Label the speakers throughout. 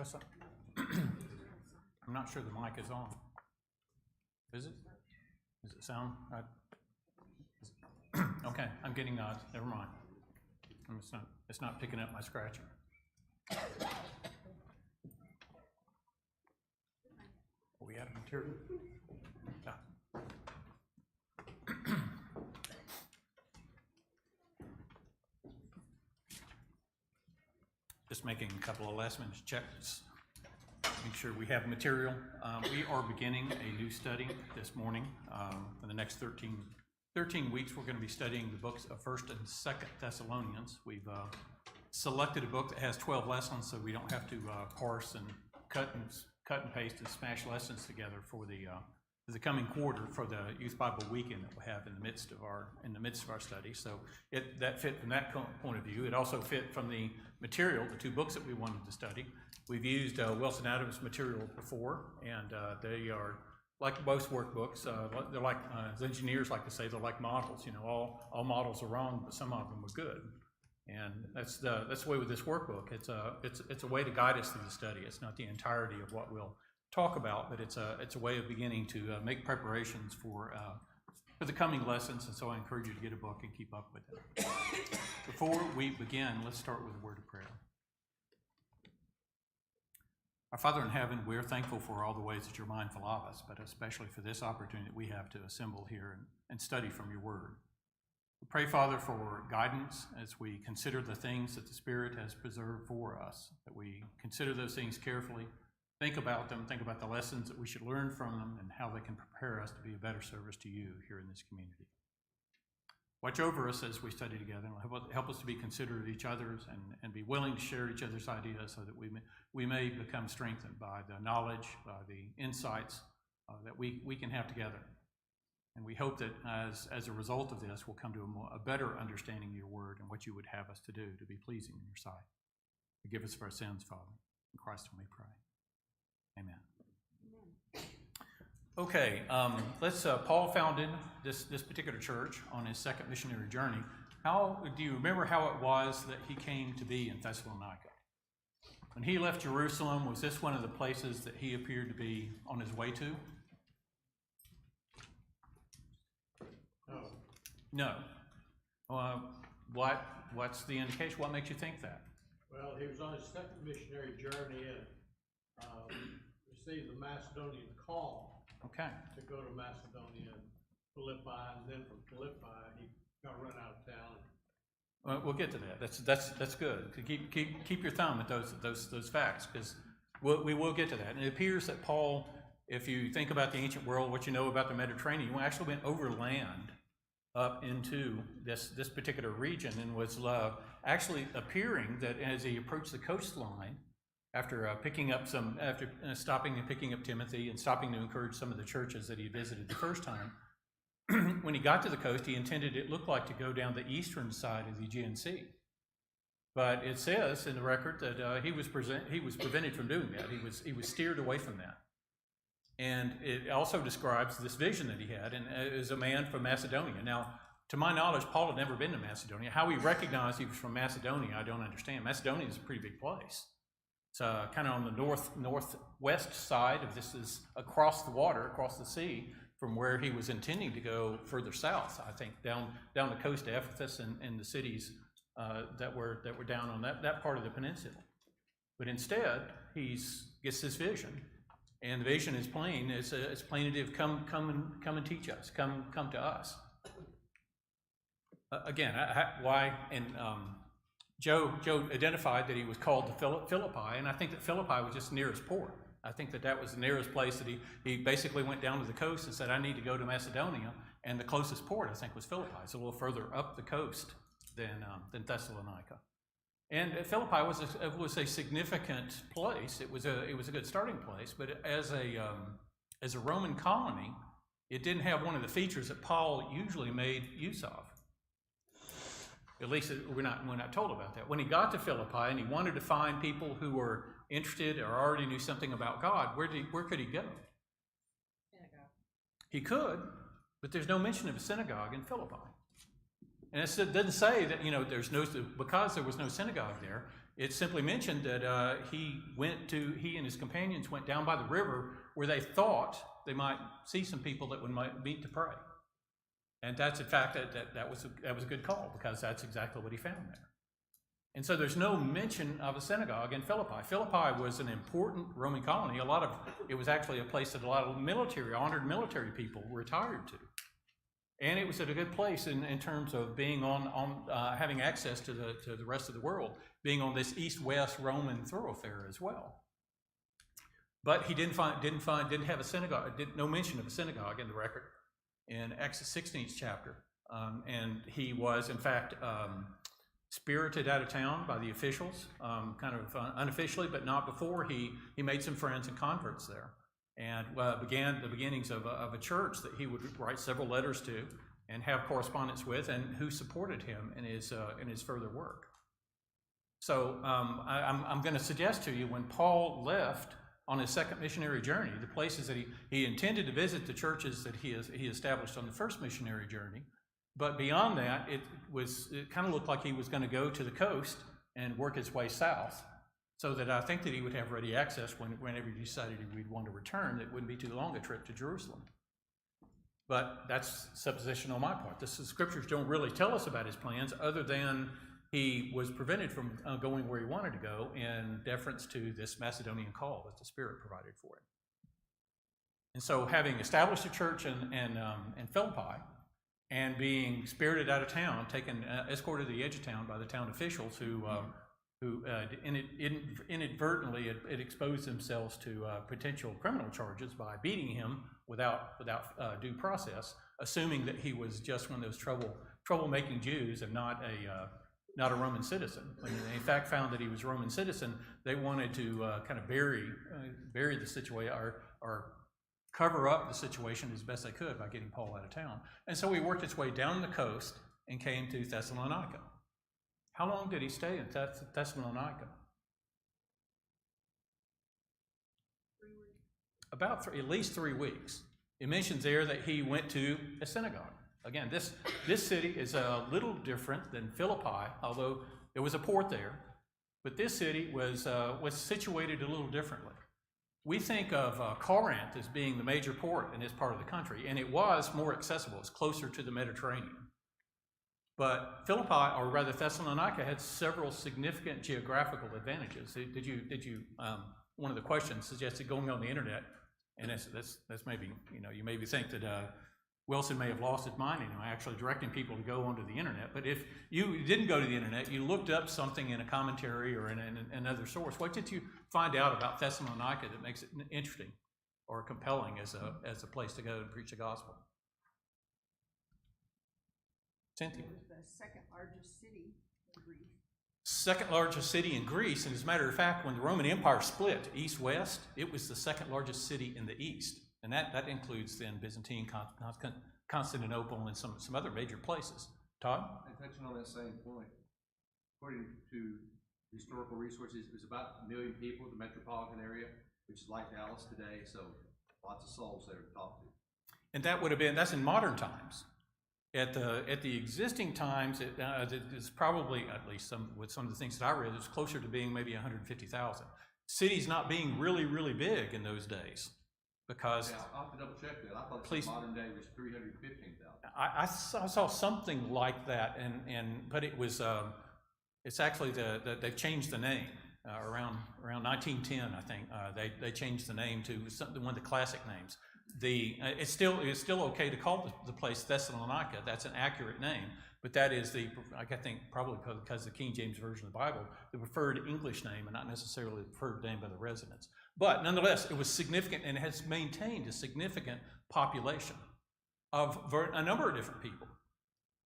Speaker 1: Marissa? I'm not sure the mic is on. Is it? Does it sound right? Okay, I'm getting nods. Never mind. It's not picking up my scratching. Are we out of material? Yeah. Just making a couple of last minute checks. Make sure we have material. We are beginning a new study this morning. For the next 13 weeks, we're going to be studying the books of 1st and 2nd Thessalonians. We've selected a book that has 12 lessons, so we don't have to parse and cut and paste and smash lessons together for the coming quarter for the Youth Bible Weekend that we'll have in the midst of our study. So that fit from that point of view. It also fit from the material, the two books that we wanted to study. We've used Wilson Adams material before, and they are like most workbooks. They're like, as engineers like to say, they're like models. You know, all models are wrong, but some of them are good. And that's the way with this workbook. It's a way to guide us through the study. It's not the entirety of what we'll talk about, but it's a way of beginning to make preparations for the coming lessons. And so I encourage you to get a book and keep up with it. Before we begin, let's start with a word of prayer. Our Father in heaven, we're thankful for all the ways that you're mindful of us, but especially for this opportunity that we have to assemble here and study from your word. We pray, Father, for guidance as we consider the things that the Spirit has preserved for us, that we consider those things carefully, think about them, think about the lessons that we should learn from them, and how they can prepare us to be a better service to you here in this community. Watch over us as we study together, and help us to be considerate of each other's and be willing to share each other's ideas so that we may become strengthened by the knowledge, by the insights that we can have together. And we hope that as a result of this, we'll come to a better understanding of your word and what you would have us to do to be pleasing in your sight. Forgive us for our sins, Father. In Christ we pray. Amen. Okay, Paul founded this particular church on his second missionary journey. Do you remember how it was that he came to be in Thessalonica? When he left Jerusalem, was this one of the places that he appeared to be on his way to? No. What's the indication? What makes you think that?
Speaker 2: Well, he was on his second missionary journey and received the Macedonian call.
Speaker 1: Okay.
Speaker 2: To go to Macedonia and Philippi, and then from Philippi he got run out of town.
Speaker 1: Well, we'll get to that. That's good. Keep your thumb at those facts, because we will get to that. And it appears that Paul, if you think about the ancient world, what you know about the Mediterranean, he actually went overland up into this particular region, and was actually appearing that as he approached the coastline, after stopping and picking up Timothy and stopping to encourage some of the churches that he visited the first time, when he got to the coast, he intended, it looked like, to go down the eastern side of the Aegean Sea. But it says in the record that he was prevented from doing that. He was steered away from that. And it also describes this vision that he had, and as a man from Macedonia. Now, to my knowledge, Paul had never been to Macedonia. How he recognized he was from Macedonia, I don't understand. Macedonia is a pretty big place. It's kind of on the northwest side of this, is across the water, across the sea, from where he was intending to go further south, I think, down the coast of Ephesus and the cities that were down on that part of the peninsula. But instead, he gets this vision, and the vision is plain. It's plainative. Come and teach us. Come to us. Again, why? And Joe identified that he was called to Philippi, and I think that Philippi was just the nearest port. I think that was the nearest place that he basically went down to the coast and said, I need to go to Macedonia, and the closest port, I think, was Philippi. It's a little further up the coast than Thessalonica. And Philippi was a significant place. It was a good starting place, but as a Roman colony, it didn't have one of the features that Paul usually made use of. At least we're not told about that. When he got to Philippi and he wanted to find people who were interested or already knew something about God, where could he go?
Speaker 3: Synagogue.
Speaker 1: He could, but there's no mention of a synagogue in Philippi. And it doesn't say that, because there was no synagogue there, It simply mentioned that he and his companions went down by the river where they thought they might see some people that would meet to pray. And that's, in fact, that was a good call, because that's exactly what he found there. And so there's no mention of a synagogue in Philippi. Philippi was an important Roman colony. It was actually a place that a lot of honored military people retired to. And it was at a good place in terms of being having access to the rest of the world, being on this east-west Roman thoroughfare as well. But he didn't have a synagogue, no mention of a synagogue in the record in Acts 16th chapter. And he was, in fact, spirited out of town by the officials, kind of unofficially, but not before. He made some friends and converts there, and began the beginnings of a church that he would write several letters to and have correspondence with, and who supported him in his further work. So I'm going to suggest to you, when Paul left on his second missionary journey, the places that he intended to visit, the churches that he established on the first missionary journey. But beyond that, it kind of looked like he was going to go to the coast and work his way south, so that I think that he would have ready access whenever he decided he'd want to return. It wouldn't be too long a trip to Jerusalem. But that's supposition on my part. The scriptures don't really tell us about his plans, other than he was prevented from going where he wanted to go in deference to this Macedonian call that the Spirit provided for him. And so, having established a church in Philippi, and being spirited out of town, escorted to the edge of town by the town officials who inadvertently had exposed themselves to potential criminal charges by beating him without due process, assuming that he was just one of those troublemaking Jews and not a Roman citizen. When they in fact found that he was a Roman citizen, they wanted to kind of bury the situation, or cover up the situation as best they could by getting Paul out of town. And so he worked his way down the coast and came to Thessalonica. How long did he stay in Thessalonica?
Speaker 3: 3 weeks.
Speaker 1: About at least 3 weeks. It mentions there that he went to a synagogue. Again, this city is a little different than Philippi, although there was a port there. But this city was situated a little differently. We think of Corinth as being the major port in this part of the country, and it was more accessible. It's closer to the Mediterranean. But Philippi, or rather Thessalonica, had several significant geographical advantages. Did you one of the questions suggested going on the internet, and that's maybe, you maybe think that Wilson may have lost his mind, actually directing people to go onto the internet. But if you didn't go to the internet, you looked up something in a commentary or in another source, what did you find out about Thessalonica that makes it interesting or compelling as a place to go and preach the gospel? Cynthia?
Speaker 4: It was the second largest city in Greece.
Speaker 1: Second largest city in Greece, and as a matter of fact, when the Roman Empire split east-west, it was the second largest city in the east. And that includes then Byzantine, Constantinople, and some other major places. Todd?
Speaker 5: And touching on that same point, according to historical resources, it was about 1 million people in the metropolitan area, which is like Dallas today, so lots of souls there to talk to.
Speaker 1: And that's in modern times. At the existing times, it's probably, at least with some of the things that I read, it's closer to being maybe 150,000. Cities not being really, really big in those days. Because
Speaker 5: yeah, I'll have to double check that. I thought modern day was 315,000.
Speaker 1: I saw something like that, but it was it's actually they've changed the name around 1910, I think. They changed the name to one of the classic names. It's still okay to call the place Thessalonica. That's an accurate name, but that is I think probably because the King James Version of the Bible, the preferred English name and not necessarily the preferred name by the residents. But nonetheless, it was significant and has maintained a significant population of a number of different people.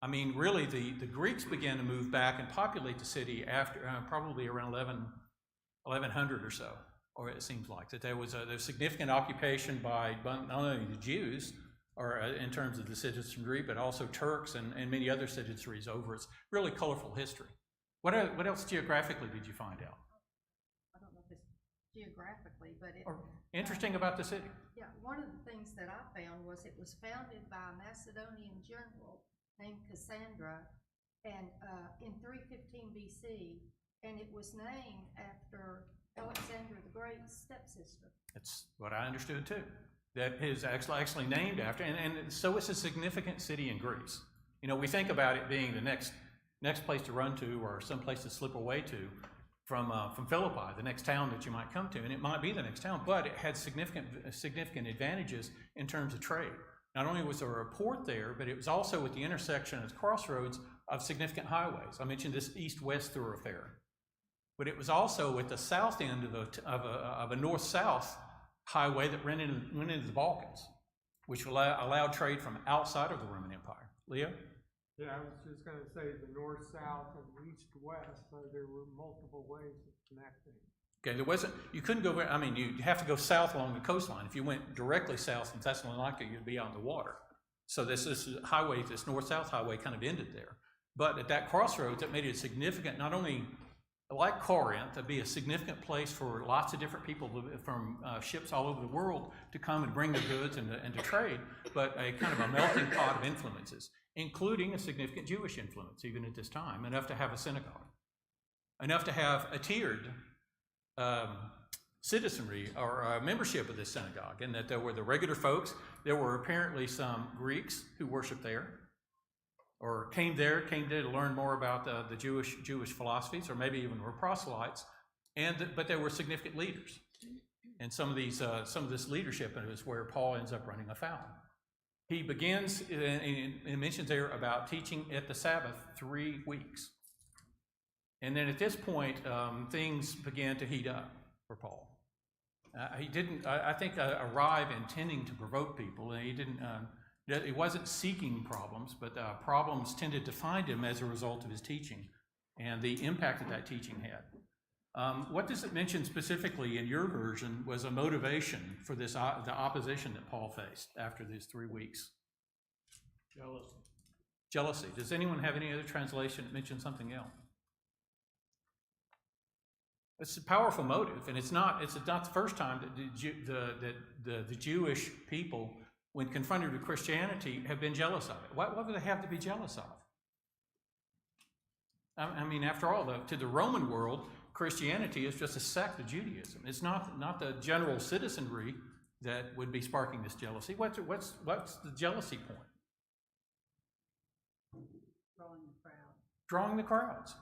Speaker 1: I mean, really, the Greeks began to move back and populate the city after probably around 1100 or so, or it seems like that there was significant occupation by not only the Jews, or in terms of the citizenry, but also Turks and many other citizenries over its really colorful history. What else geographically did you find out?
Speaker 4: I don't know if it's geographically, but
Speaker 1: Or interesting about the city?
Speaker 4: Yeah, one of the things that I found was it was founded by a Macedonian general named Cassandra, and in 315 BC, and it was named after Alexander the Great's stepsister.
Speaker 1: That's what I understood too. That is actually named after, and so it's a significant city in Greece. You know, we think about it being the next place to run to, or some place to slip away to from Philippi, the next town that you might come to, and it might be the next town, but it had significant advantages in terms of trade. Not only was there a port there, but it was also at the intersection of crossroads of significant highways. I mentioned this east-west thoroughfare, but it was also at the south end of a north-south highway that went into the Balkans, which allowed trade from outside of the Roman Empire. Leo?
Speaker 6: Yeah, I was just gonna say the north-south and east-west, so there were multiple ways of connecting.
Speaker 1: Okay, you couldn't go, I mean, you have to go south along the coastline. If you went directly south from Thessalonica, you'd be out in the water. So this highway, this north-south highway kind of ended there. But at that crossroads, it made it significant, not only like Corinth, to be a significant place for lots of different people from ships all over the world to come and bring their goods and to trade, but a kind of a melting pot of influences, including a significant Jewish influence, even at this time, enough to have a synagogue, enough to have a tiered citizenry or membership of this synagogue, and that there were the regular folks. There were apparently some Greeks who worshiped there, or came there to learn more about the Jewish philosophies, or maybe even were proselytes, but there were significant leaders, and some of this leadership is where Paul ends up running afoul. He begins, and mentions there about teaching at the Sabbath 3 weeks. And then at this point, things began to heat up for Paul. He didn't, I think, arrive intending to provoke people, and he wasn't seeking problems, but problems tended to find him as a result of his teaching and the impact that teaching had. What does it mention specifically in your version was a motivation for this, the opposition that Paul faced after these 3 weeks?
Speaker 2: Jealousy.
Speaker 1: Jealousy. Does anyone have any other translation that mentions something else? It's a powerful motive, and it's not the first time that the Jewish people, when confronted with Christianity, have been jealous of it. What would they have to be jealous of? I mean, after all, to the Roman world, Christianity is just a sect of Judaism. It's not the general citizenry that would be sparking this jealousy. What's the jealousy point?
Speaker 3: Drawing the crowd.
Speaker 1: Drawing the crowds.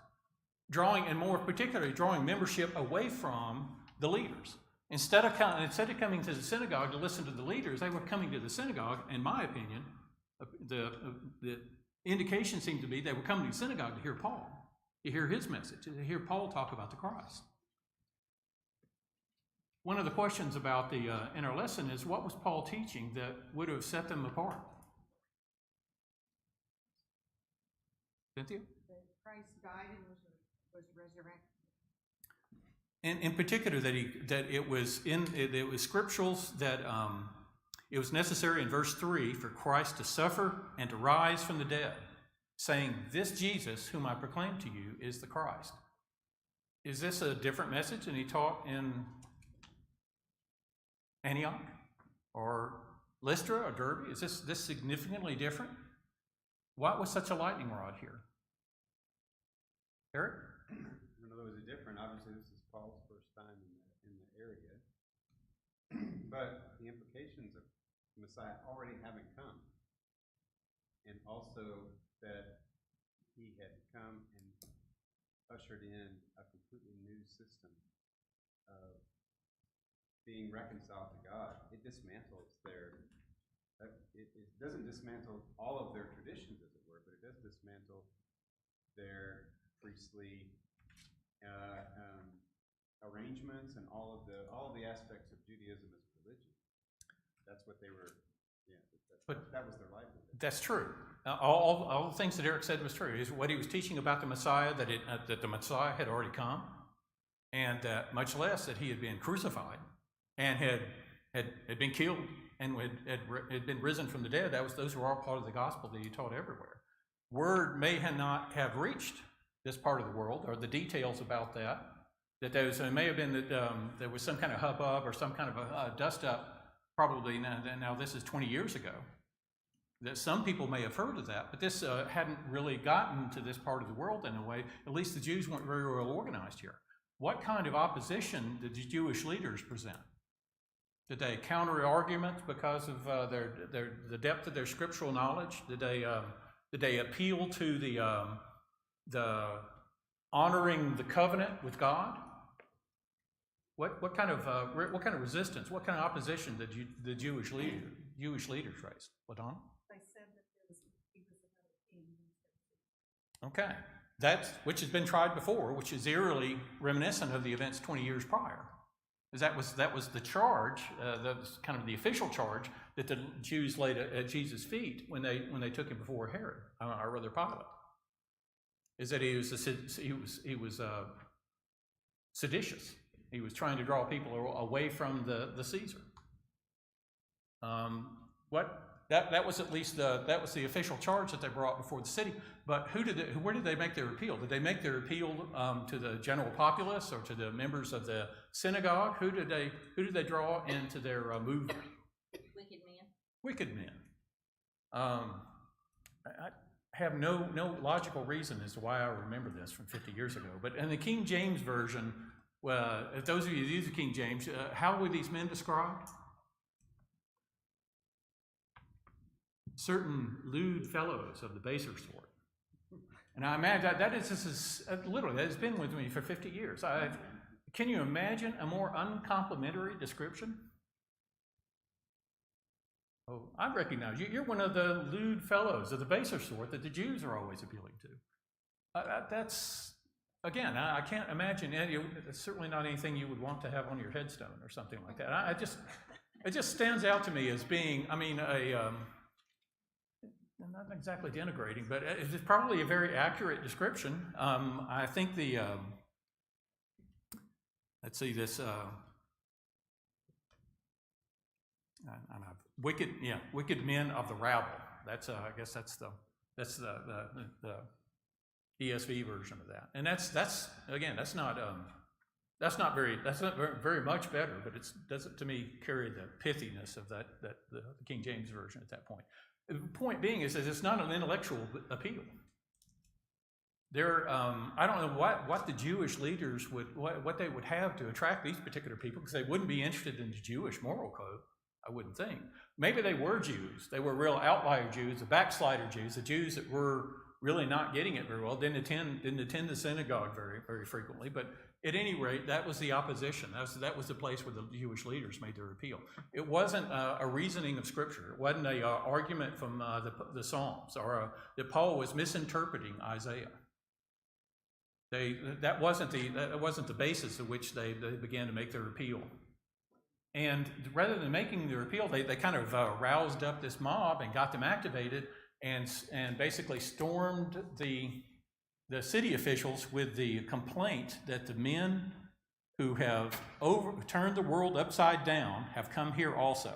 Speaker 1: And more particularly, drawing membership away from the leaders. Instead of coming to the synagogue to listen to the leaders, they were coming to the synagogue, in my opinion. The indication seemed to be they were coming to the synagogue to hear Paul, to hear his message, to hear Paul talk about the Christ. One of the questions about in our lesson is, what was Paul teaching that would have set them apart? Cynthia?
Speaker 3: That Christ died and was resurrected.
Speaker 1: And in particular, that it was scripturals that it was necessary in verse 3 for Christ to suffer and to rise from the dead, saying, "This Jesus, whom I proclaim to you, is the Christ." Is this a different message than he taught in Antioch or Lystra or Derbe? Is this significantly different? What was such a lightning rod here? Eric?
Speaker 7: In other words, different. Obviously, this is Paul's first time in the area, but the implications of the Messiah already having come, and also that he had come and ushered in a completely new system of being reconciled to God. It dismantles it doesn't dismantle all of their traditions, as it were, but it does dismantle their priestly arrangements and all of the aspects of Judaism as a religion. That's what they were. Yeah, that was their livelihood.
Speaker 1: That's true. All the things that Eric said was true. Is what he was teaching about the Messiah, that the Messiah had already come, and much less that he had been crucified and had been killed and had been risen from the dead. Those were all part of the gospel that he taught everywhere. Word may not have reached this part of the world, or the details about that it may have been that there was some kind of hubbub or some kind of a dust up, probably now this is 20 years ago, that some people may have heard of that, but this hadn't really gotten to this part of the world in a way. At least the Jews weren't very well organized here. What kind of opposition did the Jewish leaders present? Did they counter arguments because of the depth of their scriptural knowledge? Did they appeal to the honoring the covenant with God? What kind of resistance? What kind of opposition did the Jewish leaders raise? LaDonna?
Speaker 3: They said that he was another king.
Speaker 1: Okay, which has been tried before, which is eerily reminiscent of the events 20 years prior. That was the charge, that was kind of the official charge that the Jews laid at Jesus' feet when they took him before Herod, or rather Pilate, is that he was seditious. He was trying to draw people away from the Caesar. That was at least that was the official charge that they brought before the city. But where did they make their appeal? Did they make their appeal to the general populace or to the members of the synagogue? Who did they draw into their movement?
Speaker 4: Wicked men.
Speaker 1: Wicked men. I have no logical reason as to why I remember this from 50 years ago. But in the King James version, if those of you who use the King James, how were these men described? Certain lewd fellows of the baser sort. And I imagine this is literally, that has been with me for 50 years. Can you imagine a more uncomplimentary description? Oh, I recognize you. You're one of the lewd fellows of the baser sort that the Jews are always appealing to. That's, again, I can't imagine, it's certainly not anything you would want to have on your headstone or something like that. It just stands out to me as being, not exactly denigrating, but it's probably a very accurate description. I think let's see this, wicked men of the rabble. That's I guess that's the ESV version of that. And that's not very much better, but it doesn't to me carry the pithiness of the King James version at that point. The point being is that it's not an intellectual appeal. I don't know what the Jewish leaders what they would have to attract these particular people, because they wouldn't be interested in the Jewish moral code, I wouldn't think. Maybe they were Jews. They were real outlier Jews, the backslider Jews, the Jews that were really not getting it very well, didn't attend the synagogue very, very frequently. But at any rate, that was the opposition. That was the place where the Jewish leaders made their appeal. It wasn't a reasoning of Scripture. It wasn't an argument from the Psalms, or that Paul was misinterpreting Isaiah. That wasn't the basis of which they began to make their appeal. And rather than making their appeal, they kind of roused up this mob and got them activated, and basically stormed the city officials with the complaint that the men who have turned the world upside down have come here also.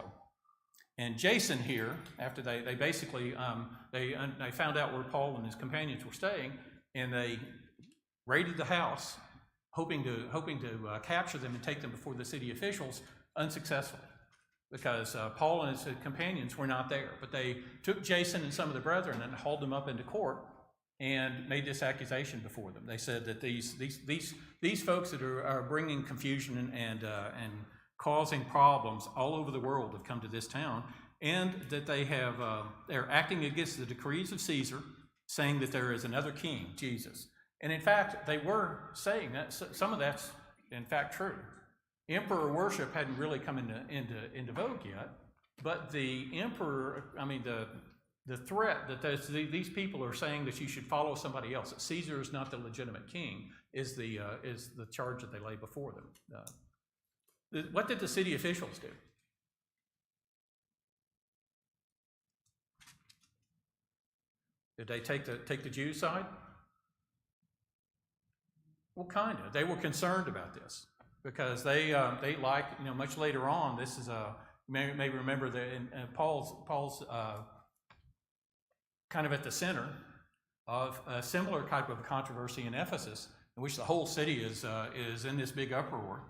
Speaker 1: And Jason here, after they basically they found out where Paul and his companions were staying, and they raided the house, hoping to capture them and take them before the city officials, unsuccessful, because Paul and his companions were not there. But they took Jason and some of the brethren and hauled them up into court and made this accusation before them. They said that these folks that are bringing confusion and causing problems all over the world have come to this town, and that they're acting against the decrees of Caesar, saying that there is another king, Jesus. And in fact, they were saying that some of that's in fact true. Emperor worship hadn't really come into vogue yet, but the emperor, the threat that these people are saying that you should follow somebody else, that Caesar is not the legitimate king, is the charge that they lay before them. What did the city officials do? Did they take the Jew side? Well, kind of. They were concerned about this, because they much later on, this is you may remember that in Paul's kind of at the center of a similar type of controversy in Ephesus, in which the whole city is in this big uproar.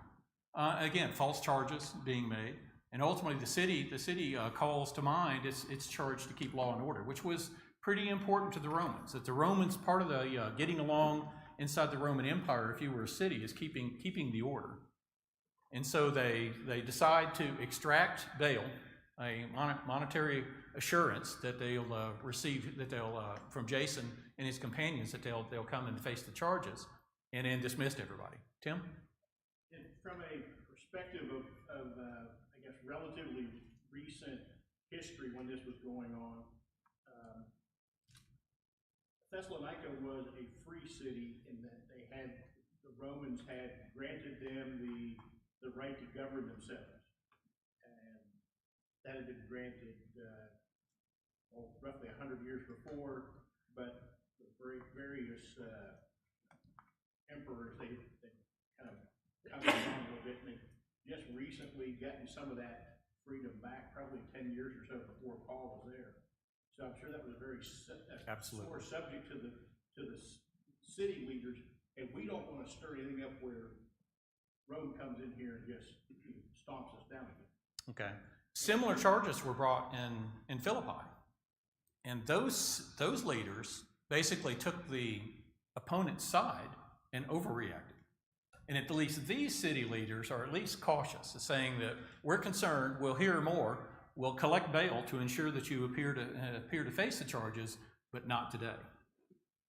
Speaker 1: Again, false charges being made. And ultimately, the city calls to mind its charge to keep law and order, which was pretty important to the Romans. That the Romans, part of the getting along inside the Roman Empire, if you were a city, is keeping the order. And so they decide to extract bail, a monetary assurance that they'll receive, from Jason and his companions, that they'll come and face the charges, and then dismissed everybody. Tim?
Speaker 8: And from a perspective of I guess, relatively recent history when this was going on, Thessalonica was a free city in that the Romans had granted them the right to govern themselves. And that had been granted, roughly 100 years before, but the various emperors, they kind of come along a little bit, and they just recently gotten some of that freedom back, probably 10 years or so before Paul was there. So I'm sure that was a very
Speaker 1: Absolutely.
Speaker 8: sore subject to the city leaders, and we don't want to stir anything up where Rome comes in here and just stomps us down again.
Speaker 1: Okay. Similar charges were brought in Philippi, and those leaders basically took the opponent's side and overreacted. And at least these city leaders are at least cautious, saying that we're concerned, we'll hear more, we'll collect bail to ensure that you appear to face the charges, but not today.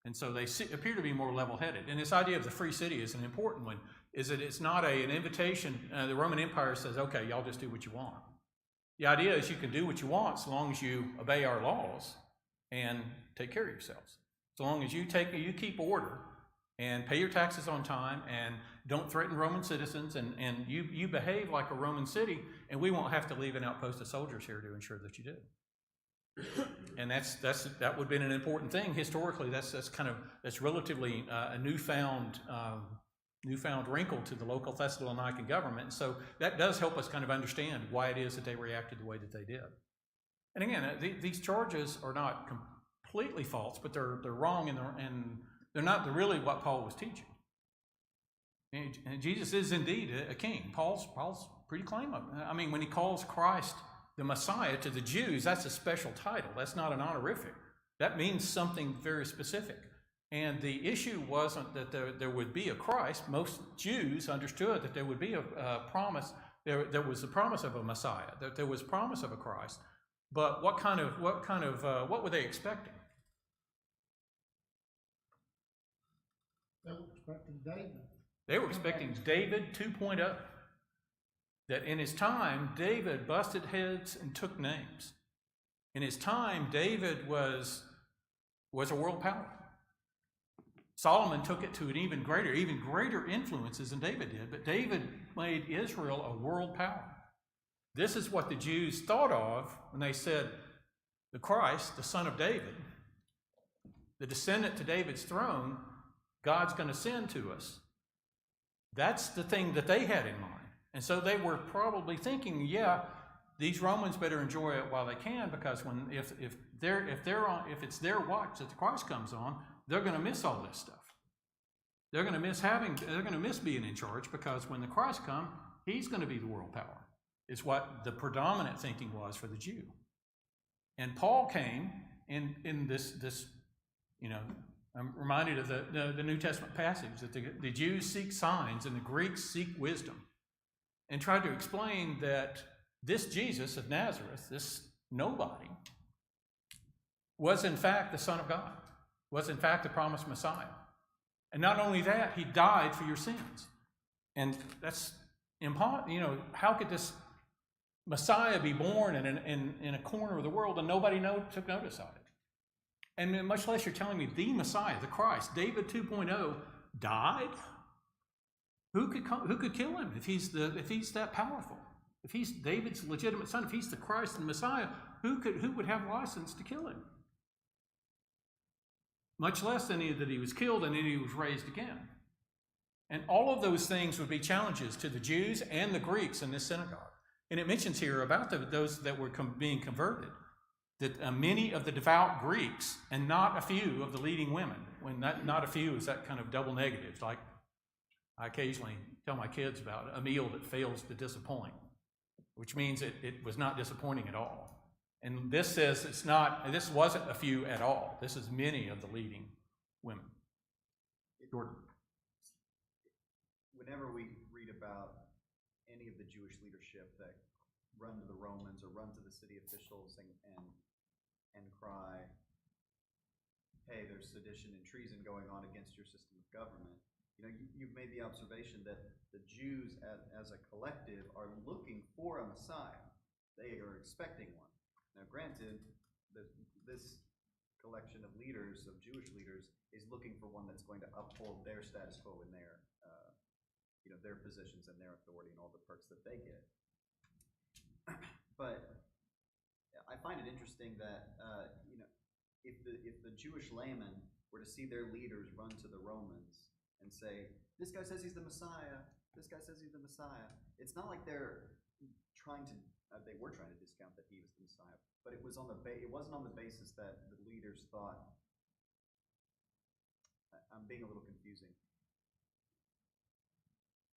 Speaker 1: And so they appear to be more level-headed. And this idea of the free city is an important one, is that it's not an invitation. The Roman Empire says, okay, y'all just do what you want. The idea is you can do what you want so long as you obey our laws and take care of yourselves. So long as you keep order and pay your taxes on time and don't threaten Roman citizens, and you behave like a Roman city, and we won't have to leave an outpost of soldiers here to ensure that you do. And that would have been an important thing historically. That's relatively a newfound wrinkle to the local Thessalonican government. And so that does help us kind of understand why it is that they reacted the way that they did. And again, these charges are not completely false, but they're wrong, and they're not really what Paul was teaching. And Jesus is indeed a king. Paul's pretty claim of it. I mean, when he calls Christ the Messiah to the Jews, that's a special title. That's not an honorific. That means something very specific. And the issue wasn't that there would be a Christ. Most Jews understood that there would be a promise. There was the promise of a Messiah. That there was promise of a Christ. But what were they expecting?
Speaker 2: They were expecting David.
Speaker 1: They were expecting David 2.0. That in his time, David busted heads and took names. In his time, David was a world power. Solomon took it to an even greater influences than David did, but David made Israel a world power. This is what the Jews thought of when they said, the Christ, the son of David, the descendant to David's throne, God's going to send to us. That's the thing that they had in mind. And so they were probably thinking, yeah, these Romans better enjoy it while they can, because if it's their watch that the Christ comes on, they're going to miss all this stuff. They're going to miss being in charge, because when the Christ comes, he's going to be the world power. Is what the predominant thinking was for the Jew. And Paul came in this I'm reminded of the New Testament passage that the Jews seek signs and the Greeks seek wisdom, and tried to explain that this Jesus of Nazareth, this nobody, was in fact the Son of God, was in fact the promised Messiah. And not only that, he died for your sins. And that's impossible. How could this Messiah be born in a corner of the world and nobody took notice of it? And much less you're telling me the Messiah, the Christ, David 2.0, died? Who could kill him if he's that powerful? If he's David's legitimate son, if he's the Christ and Messiah, who would have license to kill him? Much less than that he was killed and then he was raised again. And all of those things would be challenges to the Jews and the Greeks in this synagogue. And it mentions here about those that were being converted, that many of the devout Greeks and not a few of the leading women, when not a few is that kind of double negative, like I occasionally tell my kids about a meal that fails to disappoint. which means it was not disappointing at all. And this says this wasn't a few at all. This is many of the leading women. Jordan.
Speaker 9: Whenever we read about any of the Jewish leadership that run to the Romans or run to the city officials and cry, hey, there's sedition and treason going on against your system of government. You've made the observation that the Jews as a collective are looking for a Messiah. They are expecting one. Now, granted, this collection of leaders, of Jewish leaders, is looking for one that's going to uphold their status quo and their positions and their authority and all the perks that they get. But I find it interesting that if the Jewish laymen were to see their leaders run to the Romans and say, "This guy says he's the Messiah. This guy says he's the Messiah," it's not like they're trying to. They were trying to discount that he was the Messiah, but it wasn't on the basis that the leaders thought. I'm being a little confusing.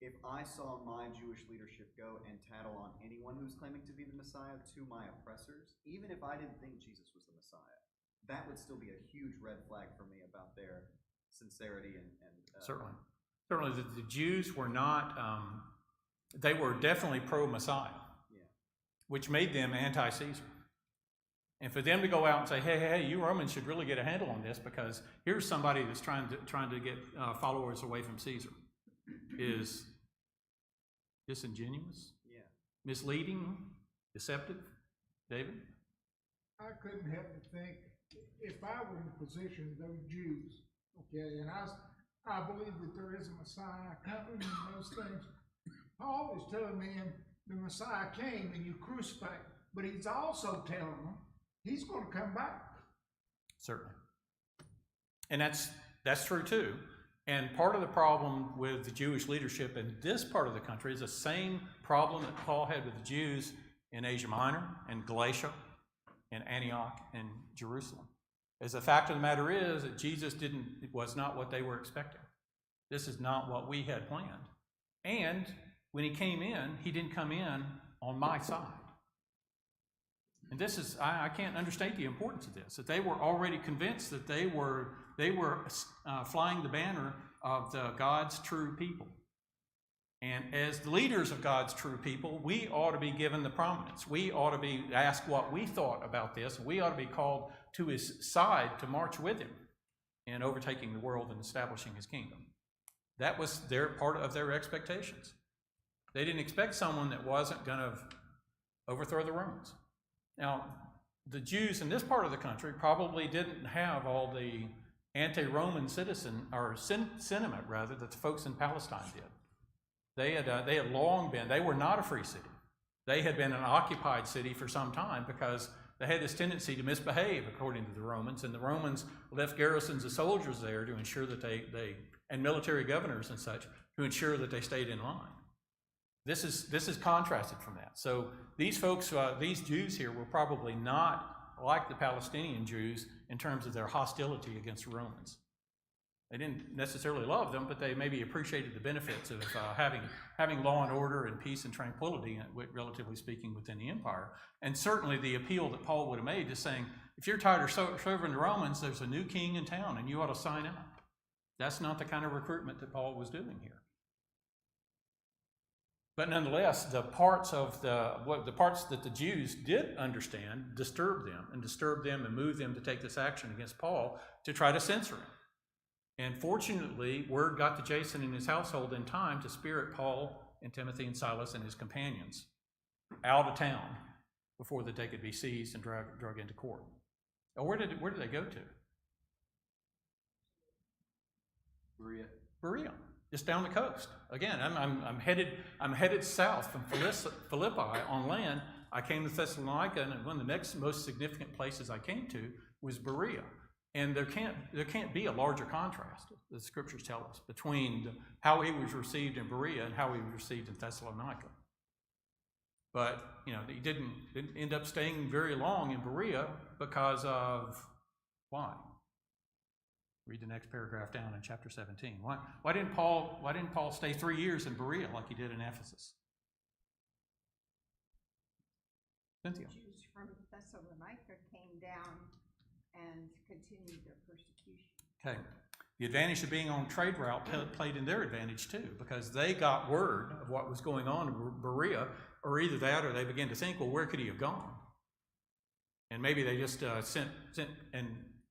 Speaker 9: If I saw my Jewish leadership go and tattle on anyone who's claiming to be the Messiah to my oppressors, even if I didn't think Jesus was the Messiah, that would still be a huge red flag for me about their sincerity and
Speaker 1: Certainly the Jews were not. They were definitely pro-Messiah, which made them anti-Caesar. And for them to go out and say, hey, you Romans should really get a handle on this because here's somebody that's trying to get followers away from Caesar, is disingenuous, misleading, deceptive. David?
Speaker 10: I couldn't help but think, if I were in the position of those Jews, okay, and I believe that there is a Messiah coming and those things, Paul is telling them the Messiah came and you crucified him, but he's also telling them he's going to come back.
Speaker 1: Certainly. And that's true too. And part of the problem with the Jewish leadership in this part of the country is the same problem that Paul had with the Jews in Asia Minor and Galatia and Antioch and Jerusalem. As the fact of the matter is that Jesus was not what they were expecting. This is not what we had planned. And when he came in, he didn't come in on my side. And this is, I can't understate the importance of this, that they were already convinced that they were flying the banner of God's true people. And as the leaders of God's true people, we ought to be given the prominence. We ought to be asked what we thought about this. We ought to be called to his side to march with him in overtaking the world and establishing his kingdom. That was part of their expectations. They didn't expect someone that wasn't going to overthrow the Romans. Now, the Jews in this part of the country probably didn't have all the anti-Roman sentiment rather that the folks in Palestine did. They had long been, they were not a free city. They had been an occupied city for some time because they had this tendency to misbehave according to the Romans, and the Romans left garrisons of soldiers there to ensure that and military governors and such to ensure that they stayed in line. This is contrasted from that. So these folks, these Jews here were probably not like the Palestinian Jews in terms of their hostility against the Romans. They didn't necessarily love them, but they maybe appreciated the benefits of having law and order and peace and tranquility, relatively speaking, within the empire. And certainly the appeal that Paul would have made is saying, if you're tired of serving the Romans, there's a new king in town and you ought to sign up. That's not the kind of recruitment that Paul was doing here. But nonetheless, the parts that the Jews did understand disturbed them and moved them to take this action against Paul to try to censor him. And fortunately, word got to Jason and his household in time to spirit Paul and Timothy and Silas and his companions out of town before that they could be seized and drug into court. Now, where did they go to? Berea, just down the coast. Again, I'm headed south from Philippi on land. I came to Thessalonica, and one of the next most significant places I came to was Berea. And there can't be a larger contrast, the scriptures tell us, between how he was received in Berea and how he was received in Thessalonica. But he didn't end up staying very long in Berea because of why? Read the next paragraph down in chapter 17. Why didn't Paul stay 3 years in Berea like he did in Ephesus? Cynthia.
Speaker 4: Jews from Thessalonica came down and continued their persecution.
Speaker 1: Okay. The advantage of being on trade route played in their advantage too, because they got word of what was going on in Berea, or either that or they began to think, well, where could he have gone? And maybe they just sent and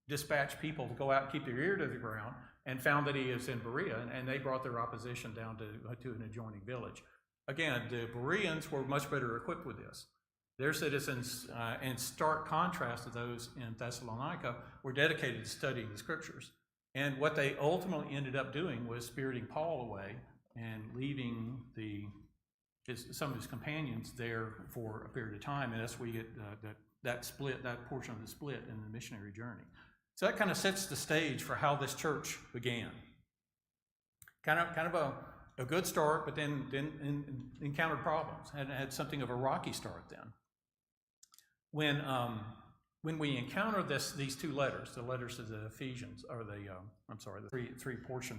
Speaker 1: dispatched people to go out and keep their ear to the ground and found that he is in Berea, and they brought their opposition down to an adjoining village. Again, the Bereans were much better equipped with this. Their citizens, in stark contrast to those in Thessalonica, were dedicated to studying the scriptures. And what they ultimately ended up doing was spiriting Paul away and leaving some of his companions there for a period of time. And that's where we get that portion of the split in the missionary journey. So that kind of sets the stage for how this church began. Kind of a good start, but then encountered problems and had something of a rocky start then. When we encounter these two letters, the letters to the Ephesians, or the three portions